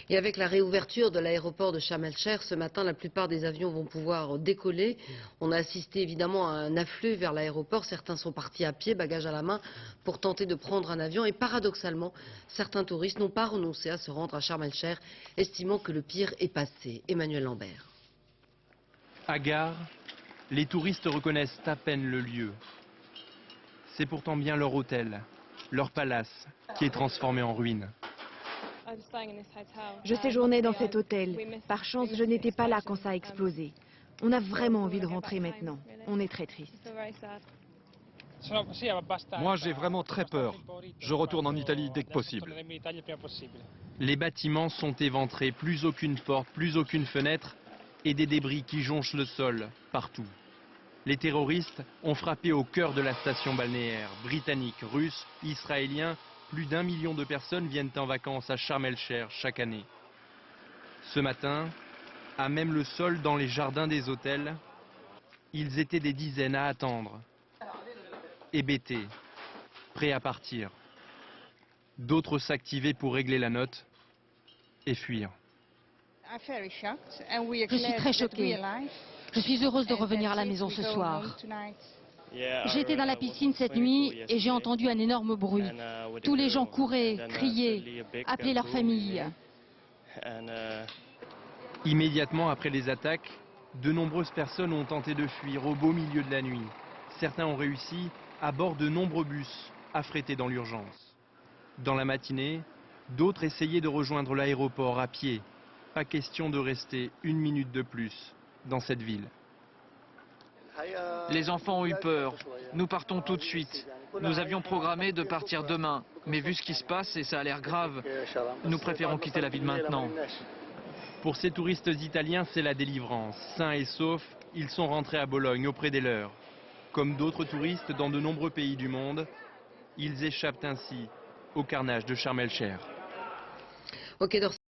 Et avec la réouverture de l'aéroport de Sharm el-Sheikh, ce matin, la plupart des avions vont pouvoir décoller. On a assisté évidemment à un afflux vers l'aéroport. Certains sont partis à pied, bagages à la main, pour tenter de prendre un avion. Et paradoxalement, certains touristes n'ont pas renoncé à se rendre à Sharm el-Sheikh, estimant que le pire est passé. Emmanuel Lambert. À Gare, les touristes reconnaissent à peine le lieu. C'est pourtant bien leur hôtel, leur palace, qui est transformé en ruine. Je séjournais dans cet hôtel. Par chance, je n'étais pas là quand ça a explosé. On a vraiment envie de rentrer maintenant. On est très triste. Moi, j'ai vraiment très peur. Je retourne en Italie dès que possible. Les bâtiments sont éventrés, plus aucune porte, plus aucune fenêtre, et des débris qui jonchent le sol partout. Les terroristes ont frappé au cœur de la station balnéaire. Britanniques, Russes, Israéliens, plus d'1 million de personnes viennent en vacances à Sharm el-Sheikh chaque année. Ce matin, à même le sol dans les jardins des hôtels, ils étaient des dizaines à attendre, hébétés, prêts à partir. D'autres s'activaient pour régler la note et fuir. Je suis très choquée. Je suis heureuse de revenir à la maison ce soir. J'étais dans la piscine cette nuit et j'ai entendu un énorme bruit. Tous les gens couraient, criaient, appelaient leur famille. Immédiatement après les attaques, de nombreuses personnes ont tenté de fuir au beau milieu de la nuit. Certains ont réussi à bord de nombreux bus affrétés dans l'urgence. Dans la matinée, d'autres essayaient de rejoindre l'aéroport à pied. Pas question de rester une minute de plus dans cette ville. Les enfants ont eu peur. Nous partons tout de suite. Nous avions programmé de partir demain. Mais vu ce qui se passe, et ça a l'air grave, nous préférons quitter la ville maintenant. Pour ces touristes italiens, c'est la délivrance. Sains et saufs, ils sont rentrés à Bologne auprès des leurs. Comme d'autres touristes dans de nombreux pays du monde, ils échappent ainsi au carnage de Sharm el-Sheikh. Ok,